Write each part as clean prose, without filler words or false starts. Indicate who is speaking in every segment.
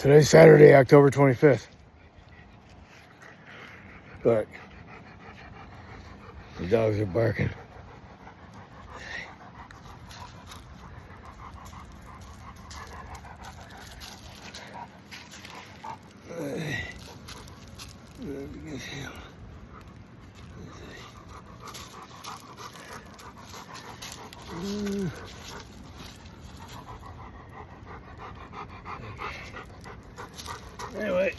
Speaker 1: Today's Saturday, October 25th. Look, the dogs are barking. Anyway,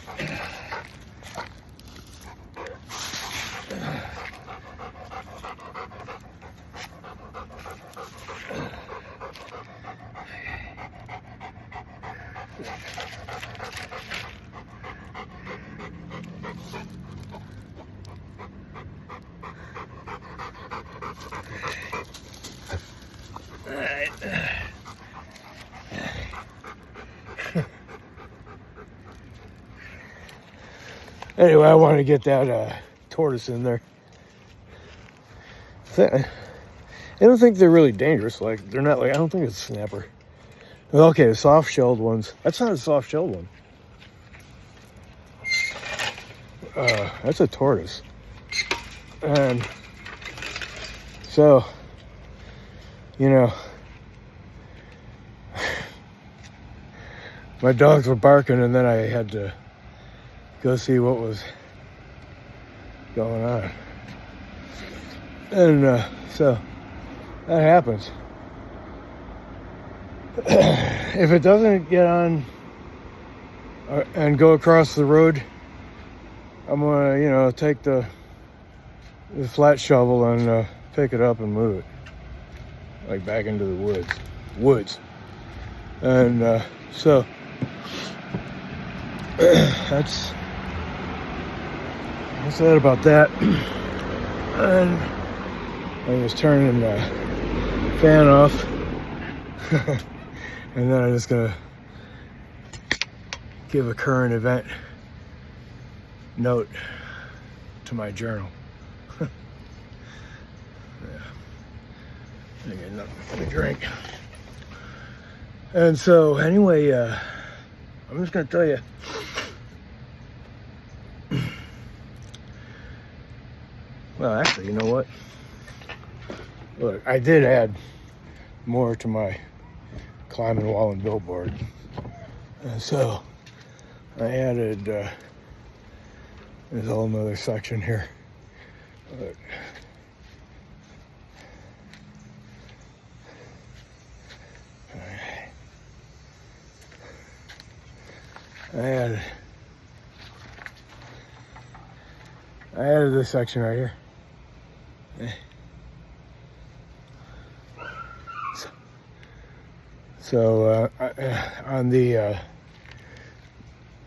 Speaker 1: anyway, I want to get that tortoise in there. I don't think they're really dangerous. Like, they're not like, I don't think it's a snapper. Okay, the soft-shelled ones. That's not a soft-shelled one. That's a tortoise. And so, you know, my dogs were barking, and then I had to go see what was going on. And so that happens. If it doesn't get on and go across the road, I'm gonna, you know, take the flat shovel and pick it up and move it, like back into the woods. And so that's that about that. And I was turning the fan off, and then I'm just gonna give a current event note to my journal. Yeah. I got nothing to drink. And so anyway, I'm just gonna tell you, well, actually, you know what? Look, I did add more to my climbing wall and billboard. And so I added, there's a whole nother section here. Look. I added this section right here. So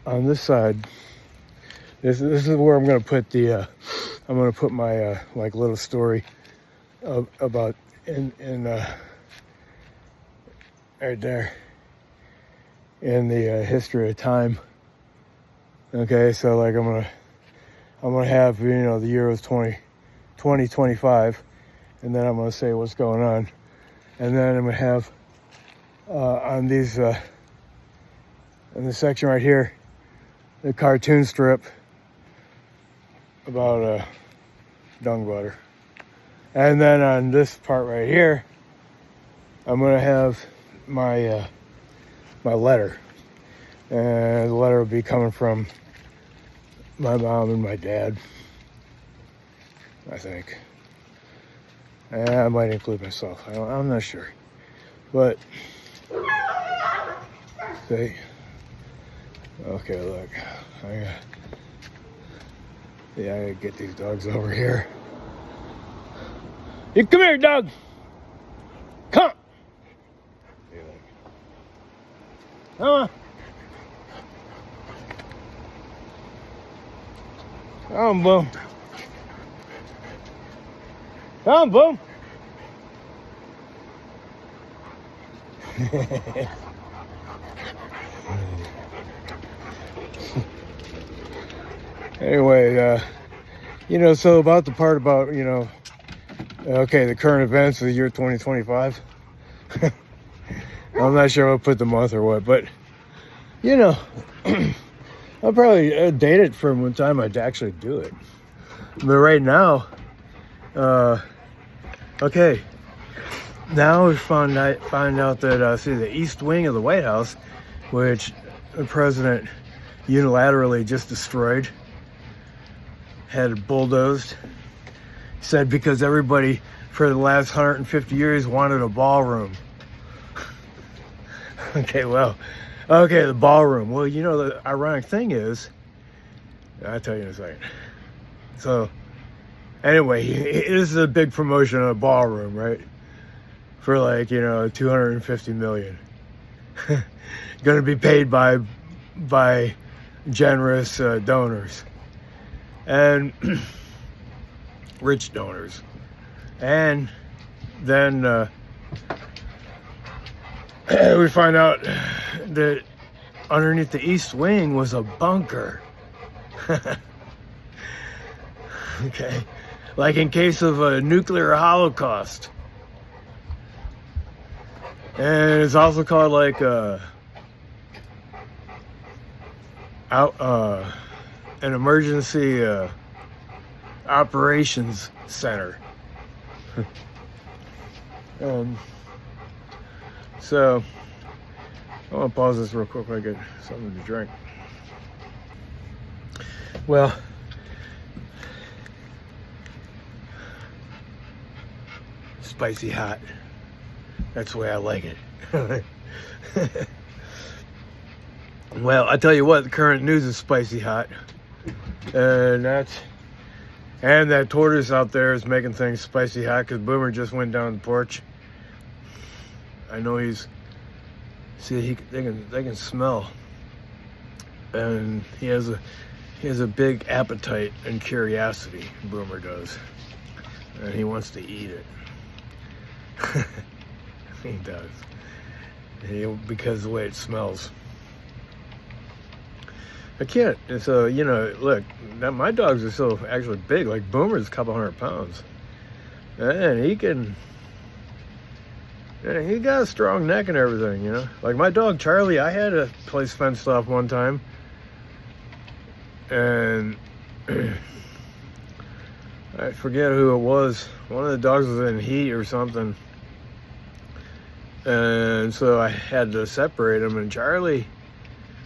Speaker 1: on this side, this is where I'm going to put the I'm going to put my like little story about in right there in the history of time. Okay, so like I'm gonna have, you know, the year was 2025, and then I'm gonna say what's going on, and then I'm gonna have on these in the section right here, the cartoon strip about dung butter, and then on this part right here, I'm gonna have my my letter, and the letter will be coming from my mom and my dad, I think. And I might include myself. I'm not sure. But, see. Okay, look. I gotta get these dogs over here. You come here, dog. Come. Come on. Come on, Boom. Come on, Boom. Anyway, you know, so about the part about, you know, okay, the current events of the year 2025. I'm not sure I'll put the month or what, but you know, I'll probably date it from one time I'd actually do it. But right now, okay, now we find out that, see, the East Wing of the White House, which the president unilaterally just destroyed, had bulldozed, said because everybody for the last 150 years wanted a ballroom. Okay, the ballroom. Well, you know, the ironic thing is, I'll tell you in a second. So, anyway, this is a big promotion of a ballroom, right? For like, you know, $250 million. Going to be paid by generous donors and rich donors. And then we find out that underneath the East Wing was a bunker. Okay, like in case of a nuclear holocaust. And it's also called like an emergency operations center. So I want to pause this real quick while I get something to drink. Well, spicy hot. That's the way I like it. Well, I tell you what, the current news is spicy hot. And that tortoise out there is making things spicy hot because Boomer just went down the porch. I know they can smell. And he has a big appetite and curiosity, Boomer does. And he wants to eat it. He does. Because of the way it smells. I can't. And so, you know, look, my dogs are so actually big. Like Boomer's a couple 100 pounds. And he got a strong neck and everything, you know. Like my dog Charlie, I had a place fenced off one time. And I forget who it was. One of the dogs was in heat or something. And so I had to separate him, and Charlie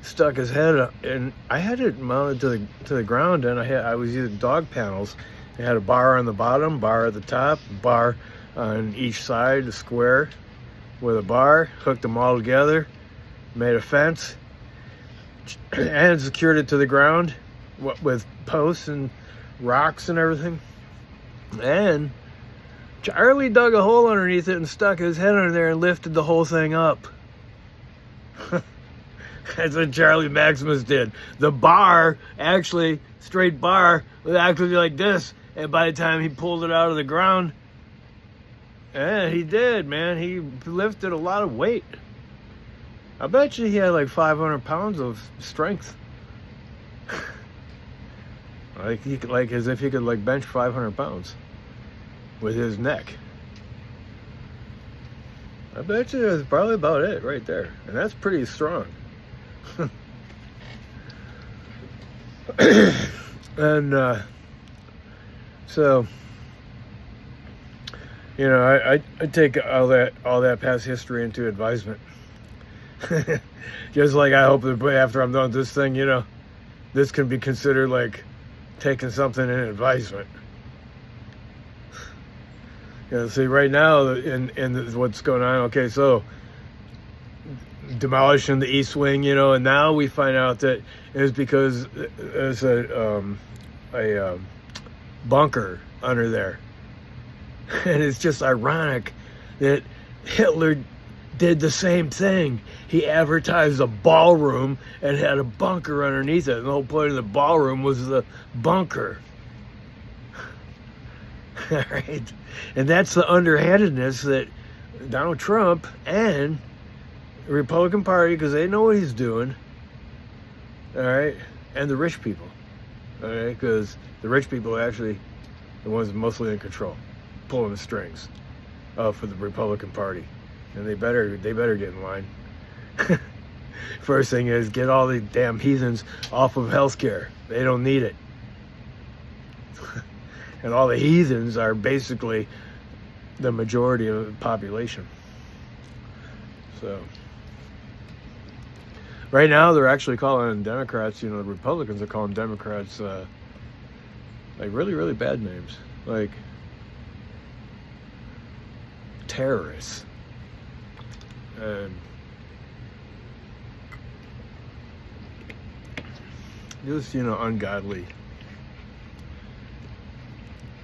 Speaker 1: stuck his head up, and I had it mounted to the ground, and I was using dog panels. I had a bar on the bottom, bar at the top, bar on each side, a square with a bar, hooked them all together, made a fence, and secured it to the ground with posts and rocks and everything. And Charlie dug a hole underneath it and stuck his head under there and lifted the whole thing up. That's what Charlie Maximus did. The bar, actually, straight bar, was actually like this. And by the time he pulled it out of the ground, yeah, he did, man. He lifted a lot of weight. I bet you he had like 500 pounds of strength. like as if he could like bench 500 pounds with his neck. I bet you that's probably about it right there. And that's pretty strong. And so, you know, I take all that past history into advisement. Just like I hope that after I'm done with this thing, you know, this can be considered like taking something in advisement. You know, see, right now in what's going on. Okay, so demolishing the East Wing, you know, and now we find out that it was because there's a bunker under there. And it's just ironic that Hitler did the same thing. He advertised a ballroom and had a bunker underneath it. And the whole point of the ballroom was the bunker. All right. And that's the underhandedness that Donald Trump and the Republican Party, because they know what he's doing, all right, and the rich people, all right, because the rich people are actually the ones mostly in control, pulling the strings for the Republican Party, and they better get in line. First thing is get all the damn heathens off of healthcare. They don't need it. And all the heathens are basically the majority of the population. So right now they're actually calling Democrats, the Republicans are calling Democrats like really, really bad names. Like terrorists. And just, ungodly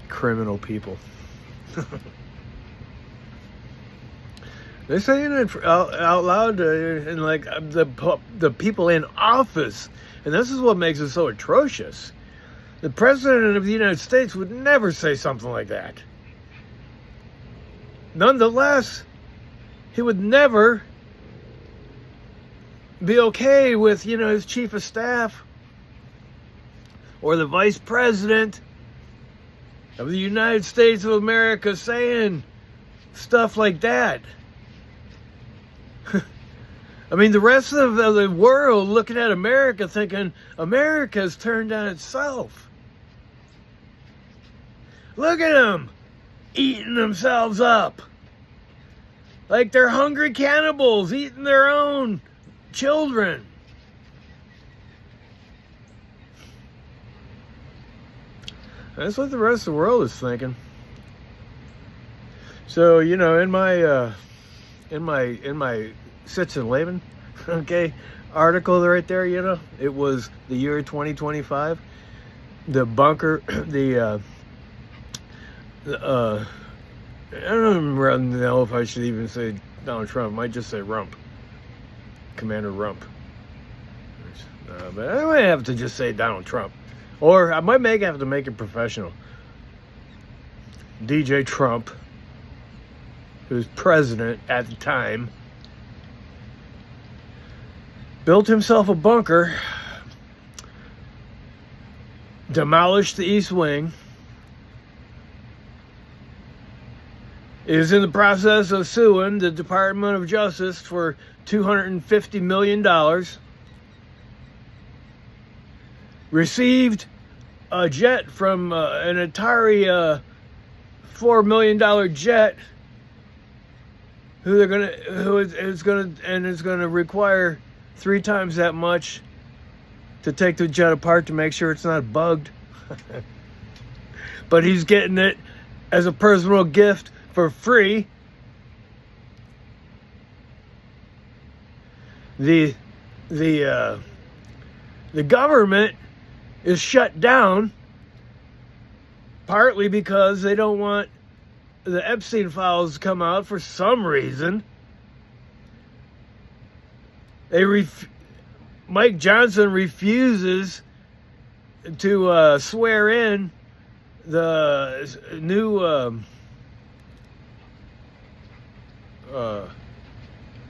Speaker 1: criminal people. They're saying it out loud, and like the people in office, and this is what makes it so atrocious. The President of the United States would never say something like that. Nonetheless, he would never be okay with, his chief of staff or the vice president of the United States of America saying stuff like that. I mean, the rest of the world looking at America thinking America's turned on itself. Look at them eating themselves up. Like they're hungry cannibals eating their own children. That's what the rest of the world is thinking. So, in my Sitz and Leban, article right there, it was the year 2025. The bunker, I don't know if I should even say Donald Trump. I might just say Rump. Commander Rump. But I might have to just say Donald Trump. Or I might have to make it professional. DJ Trump, who's president at the time, built himself a bunker, demolished the East Wing, is in the process of suing the Department of Justice for $250 million, received a jet from an Atari $4 million jet, is gonna require 3 times that much to take the jet apart to make sure it's not bugged. But he's getting it as a personal gift for free. The government is shut down partly because they don't want the Epstein files to come out for some reason. Mike Johnson refuses to swear in the new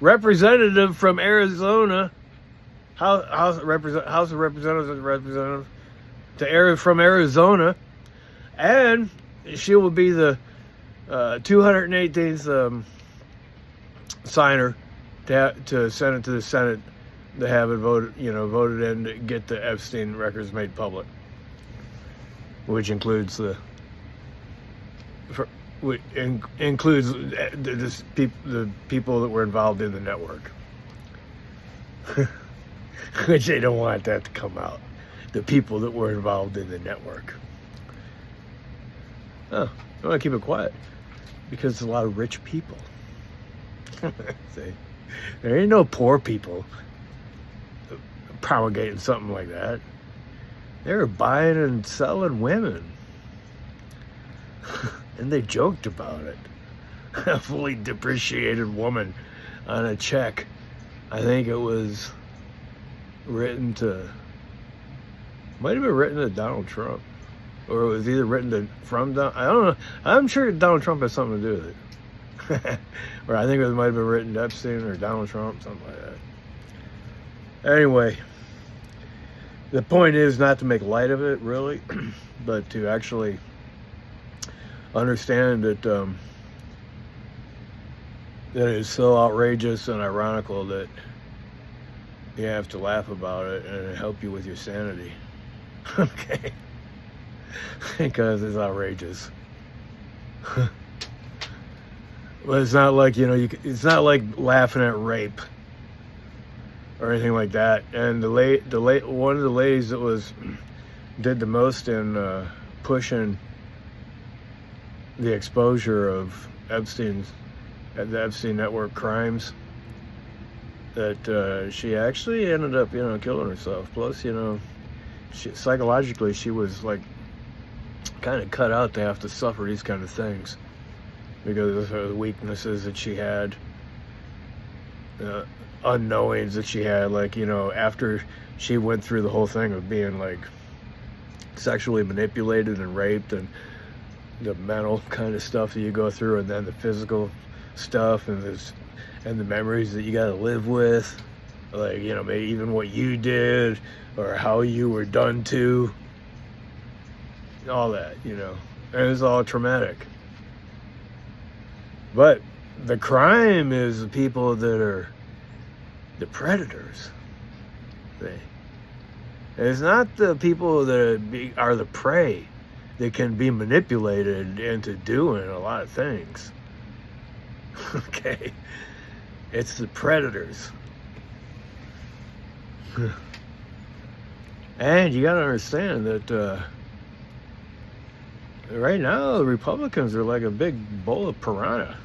Speaker 1: representative from Arizona, House of Representatives from Arizona, and she will be the 218th signer to send it to the Senate to have it voted in to get the Epstein records made public, which includes the people that were involved in the network, which they don't want that to come out. The people that were involved in the network. Oh, I want to keep it quiet because there's a lot of rich people. See, there ain't no poor people promulgating something like that. They were buying and selling women. And they joked about it. A fully depreciated woman on a check. I think it was might have been written to Donald Trump. Or it was either written from Donald, I don't know. I'm sure Donald Trump has something to do with it. Or I think it might have been written to Epstein or Donald Trump, something like that. Anyway, the point is not to make light of it, really, but to actually understand that that it is so outrageous and ironical that you have to laugh about it and help you with your sanity. Okay? Because it's outrageous. But it's not like, it's not like laughing at rape or anything like that. And one of the ladies that did the most in pushing the exposure of the Epstein network crimes, that she actually ended up, killing herself. Plus, psychologically, she was like kind of cut out to have to suffer these kind of things because of the weaknesses that she had, unknowings that she had. Like, after she went through the whole thing of being like sexually manipulated and raped, and the mental kind of stuff that you go through, and then the physical stuff, and the memories that you got to live with, like, maybe even what you did or how you were done to, all that, and it's all traumatic. But the crime is the people that are the predators. It's not the people that are the prey that can be manipulated into doing a lot of things. Okay? It's the predators. And you gotta understand that right now the Republicans are like a big bowl of piranha.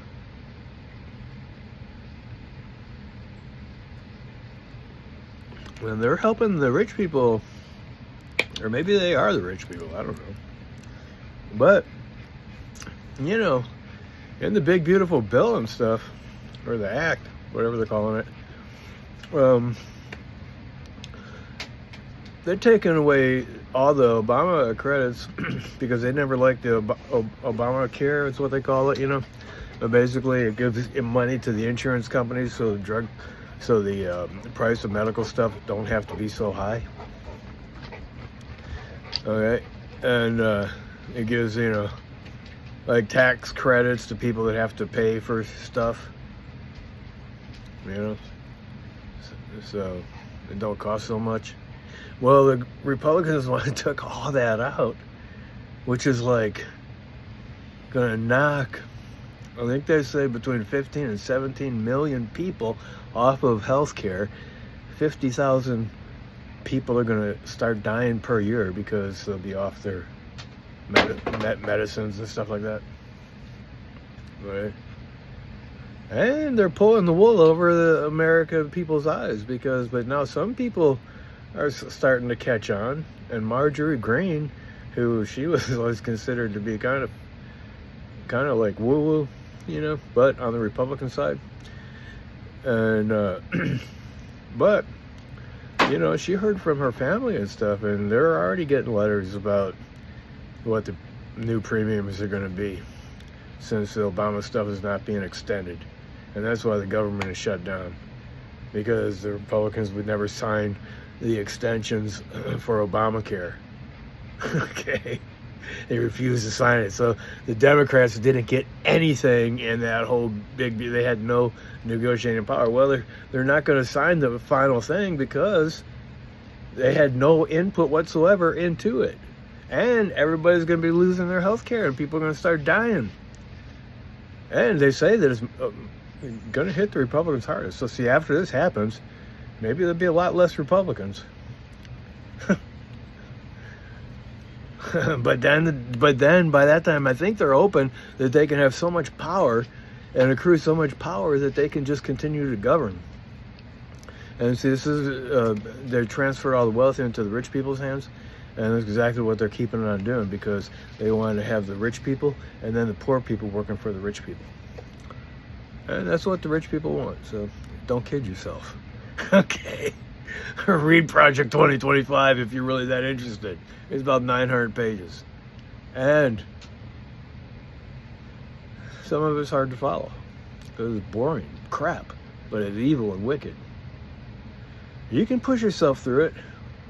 Speaker 1: And they're helping the rich people, or maybe they are the rich people, I don't know. But, in the big beautiful bill and stuff, or the act, whatever they're calling it, they're taking away all the Obama credits because they never liked the Obamacare, it's what they call it, But basically, it gives money to the insurance companies so the price of medical stuff don't have to be so high. Okay, and it gives, like tax credits to people that have to pay for stuff, so it don't cost so much. Well, the Republicans took all that out, which is like gonna knock, I think they say, between 15 and 17 million people off of health care. 50,000 people are gonna start dying per year because they'll be off their medicines and stuff like that. Right? And they're pulling the wool over the American people's eyes but now some people are starting to catch on. And Marjorie Greene, who she was always considered to be kind of like woo-woo, but on the Republican side. And but she heard from her family and stuff, and they're already getting letters about what the new premiums are going to be since the Obama stuff is not being extended. And that's why the government is shut down, because the Republicans would never sign the extensions for Obamacare. Okay? They refused to sign it. So the Democrats didn't get anything in that whole they had no negotiating power. Well, they're not going to sign the final thing because they had no input whatsoever into it. And everybody's going to be losing their health care, and people are going to start dying. And they say that it's going to hit the Republicans hardest. So see, after this happens, maybe there'll be a lot less Republicans. But then by that time, I think they're open that they can have so much power and accrue so much power that they can just continue to govern. And see, this is they transfer all the wealth into the rich people's hands, and that's exactly what they're keeping on doing, because they want to have the rich people and then the poor people working for the rich people. And that's what the rich people want. So don't kid yourself. Okay. Read Project 2025 if you're really that interested. It's about 900 pages. And some of it's hard to follow because it's boring crap, but it's evil and wicked. You can push yourself through it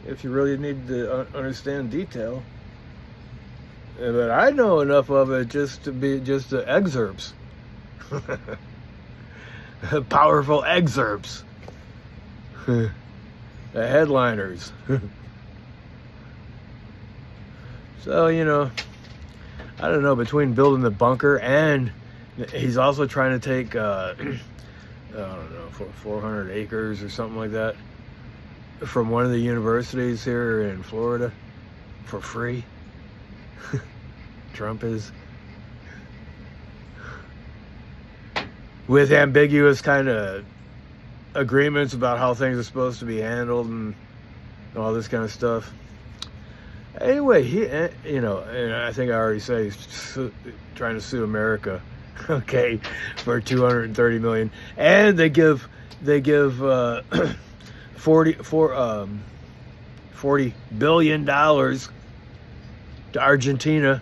Speaker 1: if you really need to understand detail. But I know enough of it just the excerpts. Powerful excerpts. the headliners. So, you know, I don't know, between building the bunker and he's also trying to take, I don't know, 400 acres or something like that from one of the universities here in Florida for free. Trump is. With ambiguous kind of agreements about how things are supposed to be handled and all this kind of stuff. Anyway, he, you know, and I think I already said he's trying to sue America, okay, for $230 million, and they give $40 billion to Argentina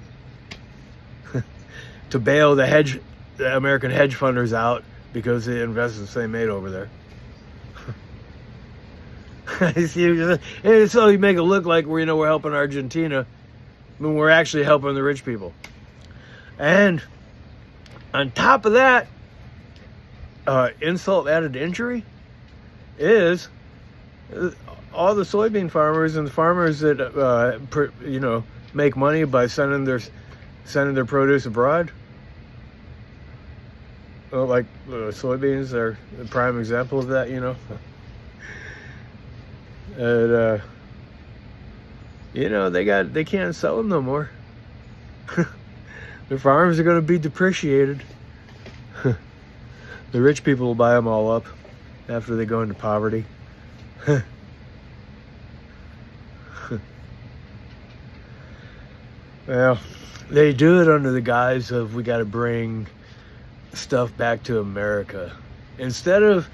Speaker 1: to bail the American hedge funders out because of the investments they made over there. So you make it look like we're helping Argentina when we're actually helping the rich people. And on top of that, insult added injury is all the soybean farmers and the farmers that make money by sending their produce abroad. Like soybeans are a prime example of that, you know. And they can't sell them no more. Their farms are going to be depreciated. The rich people will buy them all up after they go into poverty. Well, they do it under the guise of we got to bring stuff back to America. Instead of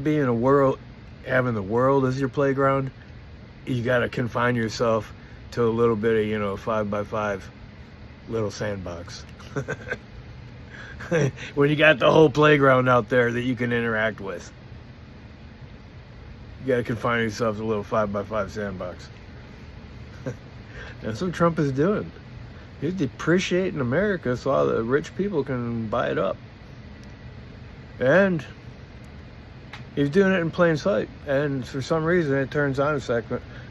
Speaker 1: being having the world as your playground, you got to confine yourself to a little bit of 5x5 little sandbox. When you got the whole playground out there that you can interact with, you got to confine yourself to a little 5x5 sandbox. That's what Trump is doing. He's depreciating America so all the rich people can buy it up. And he's doing it in plain sight. And for some reason, it turns on a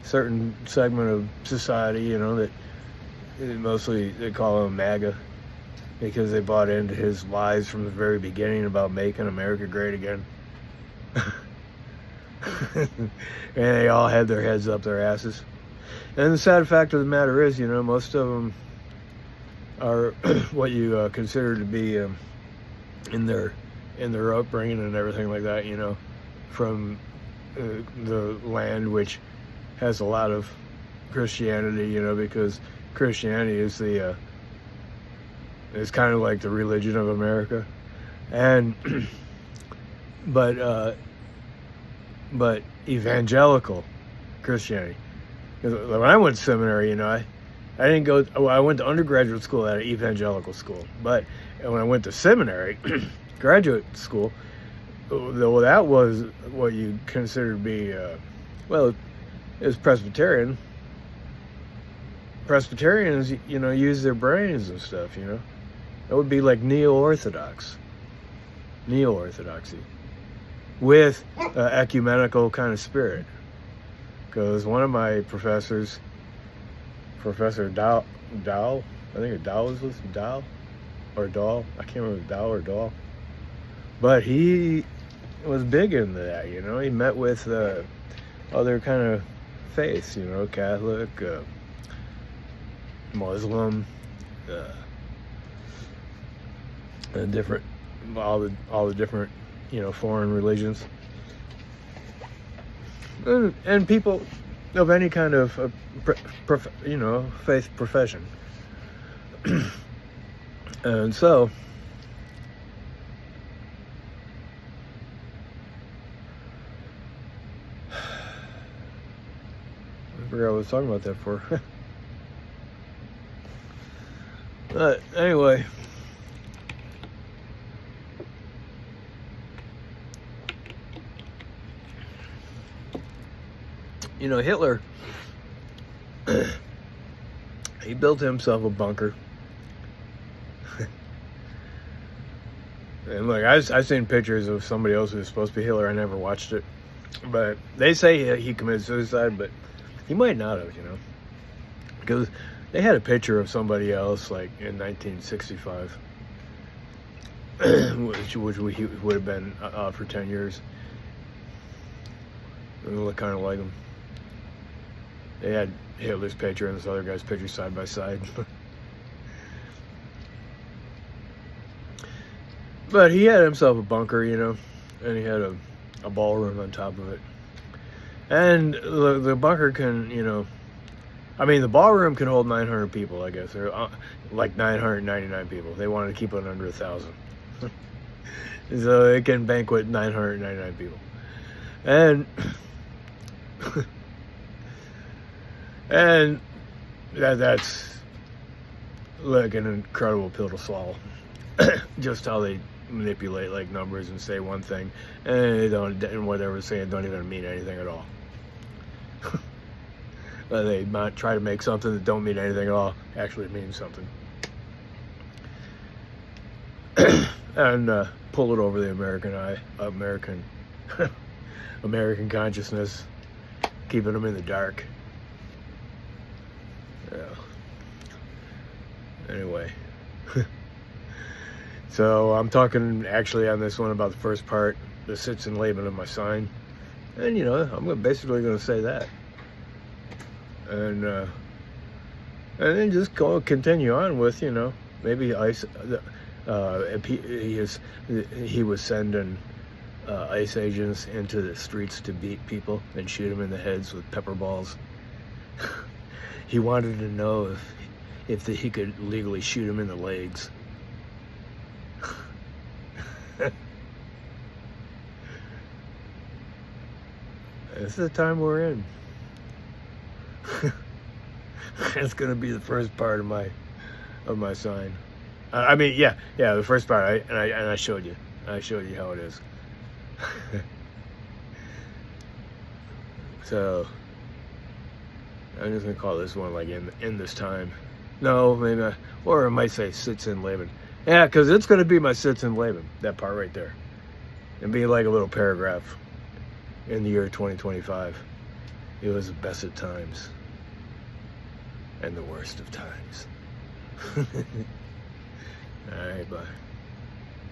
Speaker 1: certain segment of society, that mostly they call him MAGA, because they bought into his lies from the very beginning about making America great again. And they all had their heads up their asses. And the sad fact of the matter is, most of them are what you consider to be in their upbringing and everything like that, from the land which has a lot of Christianity, because Christianity is is kind of like the religion of America, and but evangelical Christianity. Because when I went to seminary, I didn't go. Well, I went to undergraduate school at an evangelical school, but when I went to seminary, graduate school, well, that was what you consider to be, it was Presbyterian. Presbyterians, use their brains and stuff, That would be like neo-orthodoxy, with ecumenical kind of spirit. Because one of my professors, Professor Dow, I think Dow was with Dow, or Dahl, I can't remember, Dow or Dahl, but he was big into that, He met with other kind of faiths, Catholic, Muslim, and different, all the different, foreign religions, and people of any kind of faith profession. And so I forgot what I was talking about that for. But anyway, Hitler, he built himself a bunker. And look, I've seen pictures of somebody else who's supposed to be Hitler. I never watched it. But they say he committed suicide, but he might not have, because they had a picture of somebody else like in 1965, which would have been out for 10 years. It looked kind of like him. They had Hitler's picture and this other guy's picture side by side. But he had himself a bunker, and he had a ballroom on top of it. And the bunker can, the ballroom can hold 900 people, I guess. Or like 999 people. They wanted to keep it under 1,000. So it can banquet 999 people. And and that's like an incredible pill to swallow. Just how they manipulate like numbers and say one thing, and they don't, and whatever saying don't even mean anything at all. They might try to make something that don't mean anything at all actually means something. And pull it over the American consciousness, keeping them in the dark. Yeah. Anyway. So I'm talking actually on this one about the first part, the Sitz and Leban of my sign. And I'm basically going to say that. And then just continue on with, maybe ICE, he was sending ICE agents into the streets to beat people and shoot them in the heads with pepper balls. He wanted to know if he could legally shoot them in the legs. This is the time we're in. It's gonna be the first part of my sign. The first part. I showed you. I showed you how it is. So I'm just gonna call this one like in this time. No, maybe, or I might say Sitz and Leban. Yeah, because it's gonna be my Sitz and Leban. That part right there, and be like a little paragraph. In the year 2025, it was the best of times and the worst of times. All right, bye.